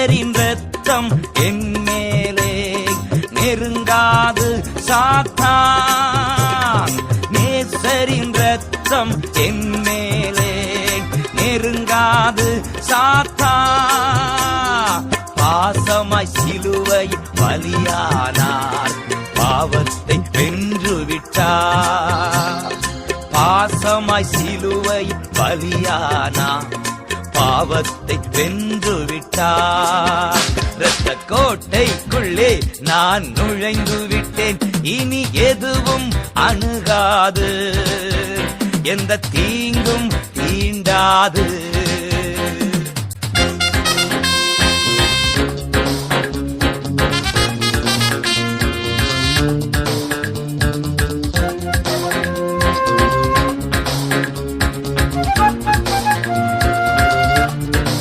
நேசரின் ரத்தம் என் மேலே நெருங்காது சாத்தான். நேசரின் ரத்தம் என் மேலே நெருங்காது சாத்தான். பாசமாய் சிலுவை பலியானார், பாவத்தை வென்று விட்டார். பாசமாய் சிலுவை பலியானார், பாவத்தை வென்று விட்டார். இரத்த கோட்டைக்குள்ளே நான் நுழைந்து விட்டேன், இனி எதுவும் அணுகாது, எந்த தீங்கும் தீண்டாது.